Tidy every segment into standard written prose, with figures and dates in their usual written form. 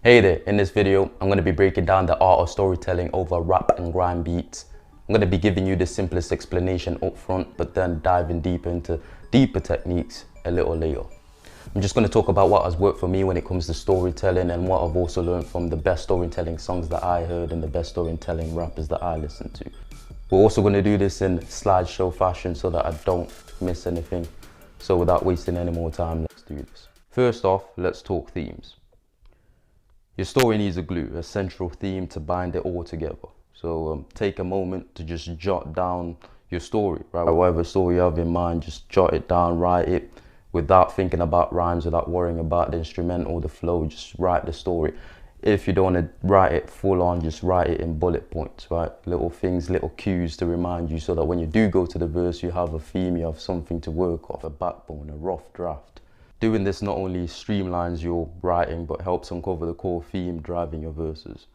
Hey there, in this video, I'm going to be breaking down the art of storytelling over rap and grime beats. I'm going to be giving you the simplest explanation up front, but then diving deeper into deeper techniques a little later. I'm just going to talk about what has worked for me when it comes to storytelling and what I've also learned from the best storytelling songs that I heard and the best storytelling rappers that I listened to. We're also going to do this in slideshow fashion so that I don't miss anything. So without wasting any more time, let's do this. First off, let's talk themes. Your story needs a glue, a central theme to bind it all together. So take a moment to just jot down your story, right? Whatever story you have in mind, just jot it down, write it without thinking about rhymes, without worrying about the instrumental, the flow, just write the story. If you don't want to write it full on, just write it in bullet points, right? Little things, little cues to remind you so that when you do go to the verse, you have a theme, you have something to work off, a backbone, a rough draft. Doing this not only streamlines your writing, but helps uncover the core theme driving your verses.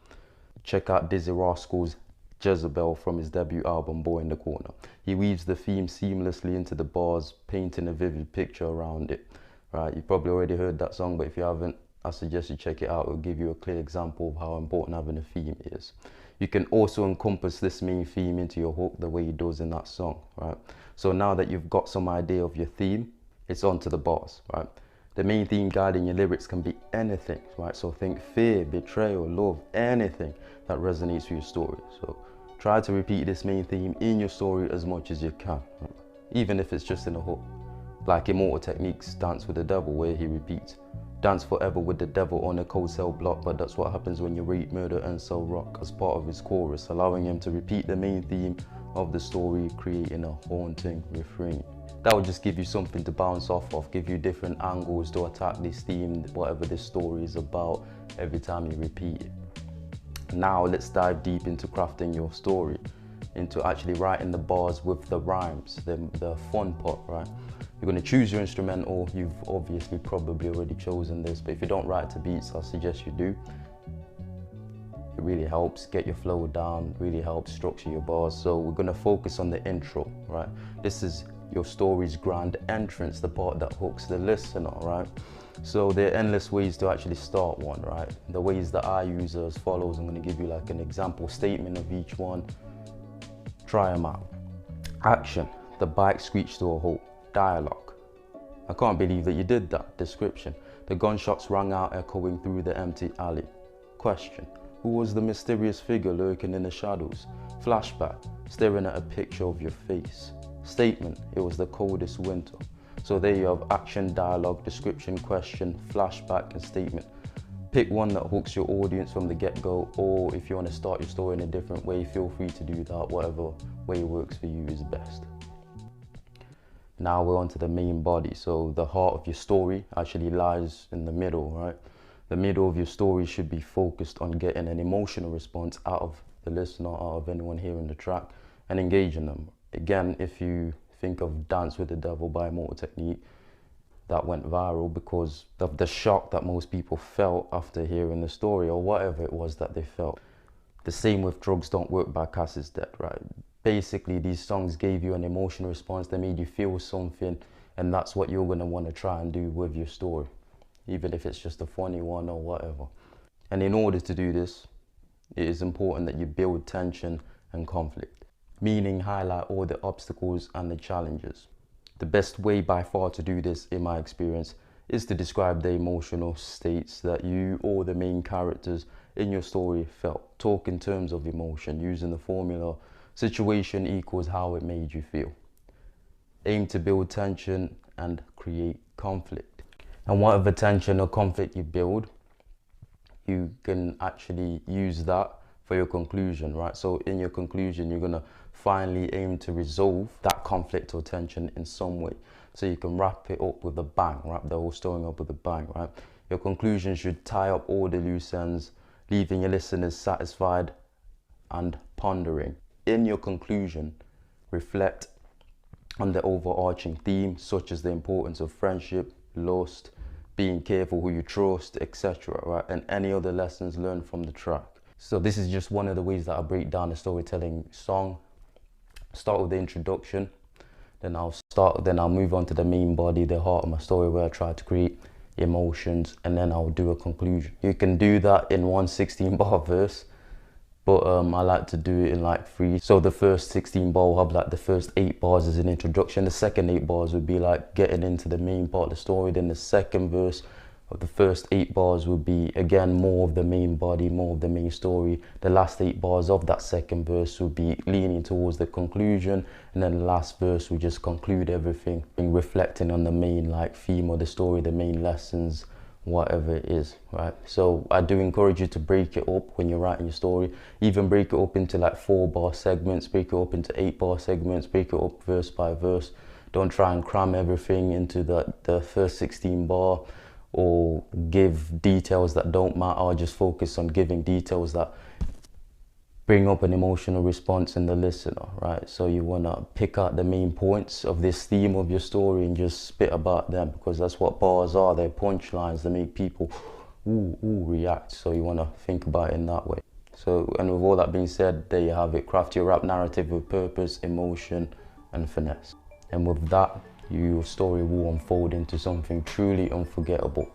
Check out Dizzy Rascal's Jezebel from his debut album, Boy in the Corner. He weaves the theme seamlessly into the bars, painting a vivid picture around it. Right, you've probably already heard that song, but if you haven't, I suggest you check it out. It'll give you a clear example of how important having a theme is. You can also encompass this main theme into your hook the way he does in that song, right? So now that you've got some idea of your theme, it's on to the bars, right? The main theme guiding your lyrics can be anything, right? So think fear, betrayal, love, anything that resonates with your story. So try to repeat this main theme in your story as much as you can, right? Even if it's just in a hook. Like Immortal Technique's Dance with the Devil, where he repeats, dance forever with the devil on a cold cell block, but that's what happens when you rape, murder and sell rock, as part of his chorus, allowing him to repeat the main theme of the story, creating a haunting refrain. That would just give you something to bounce off of, give you different angles to attack this theme, whatever this story is about, every time you repeat it. Now let's dive deep into crafting your story, into actually writing the bars with the rhymes, the fun part, right? You're going to choose your instrumental. You've obviously probably already chosen this, but if you don't write to beats, I suggest you do. It really helps get your flow down, really helps structure your bars. So we're going to focus on the intro, right? This is your story's grand entrance, the part that hooks the listener, right? So there are endless ways to actually start one, right? The ways that I use are as follows. I'm going to give you like an example statement of each one. Try them out. Action. The bike screeched to a halt. Dialogue. I can't believe that you did that. Description. The gunshots rang out, echoing through the empty alley. Question. Who was the mysterious figure lurking in the shadows? Flashback. Staring at a picture of your face. Statement. It was the coldest winter. So there you have action, dialogue, description, question, flashback and statement. Pick one that hooks your audience from the get-go, or if you want to start your story in a different way, feel free to do that. Whatever way works for you is best. Now we're on to the main body. So the heart of your story actually lies in the middle, right? The middle of your story should be focused on getting an emotional response out of the listener, out of anyone hearing the track, and engaging them. Again, if you think of Dance with the Devil by Immortal Technique, that went viral because of the shock that most people felt after hearing the story, or whatever it was that they felt. The same with Drugs Don't Work by Cass is Dead, right? Basically, these songs gave you an emotional response, they made you feel something, and that's what you're gonna wanna try and do with your story, even if it's just a funny one or whatever. And in order to do this, it is important that you build tension and conflict, meaning highlight all the obstacles and the challenges. The best way by far to do this, in my experience, is to describe the emotional states that you or the main characters in your story felt. Talk in terms of emotion, using the formula situation equals how it made you feel. Aim to build tension and create conflict. And whatever tension or conflict you build, you can actually use that for your conclusion, right? So in your conclusion, you're gonna finally aim to resolve that conflict or tension in some way. So you can wrap it up with a bang, wrap the whole story up with a bang, right? Your conclusion should tie up all the loose ends, leaving your listeners satisfied and pondering. In your conclusion, reflect on the overarching theme, such as the importance of friendship, lust, being careful who you trust, etc., right? And any other lessons learned from the track. So this is just one of the ways that I break down a storytelling song. Start with the introduction, then I'll move on to the main body, the heart of my story, where I try to create emotions, and then I'll do a conclusion. You can do that in one 16-bar verse, but I like to do it in like 3. So the first 16 bar will have like the first 8 bars as an introduction. The second 8 bars would be like getting into the main part of the story. Then the second verse of the first 8 bars would be again more of the main body, more of the main story. The last 8 bars of that second verse would be leaning towards the conclusion, and then the last verse would just conclude everything, reflecting on the main like theme of the story, the main lessons, whatever it is, right? So I do encourage you to break it up when you're writing your story. Even break it up into like 4-bar segments, break it up into 8-bar segments, break it up verse by verse. Don't try and cram everything into the first 16 bar, or give details that don't matter. Just focus on giving details that bring up an emotional response in the listener, right? So you want to pick out the main points of this theme of your story and just spit about them, because that's what bars are. They're punchlines that make people react. So you want to think about it in that way. So, and with all that being said, there you have it. Craft your rap narrative with purpose, emotion, and finesse. And with that, your story will unfold into something truly unforgettable.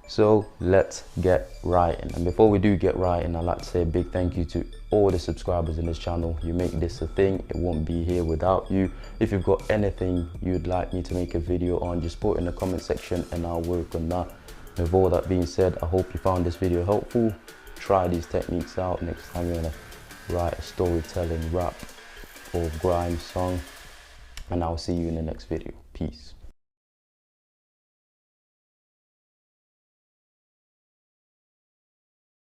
So let's get writing. And before we do get writing, I'd like to say a big thank you to all the subscribers in this channel. You make this a thing. It won't be here without you. If you've got anything you'd like me to make a video on, just put it in the comment section and I'll work on that. With all that being said, I hope you found this video helpful. Try these techniques out next time you want to write a storytelling rap or grime song. And I'll see you in the next video. Peace.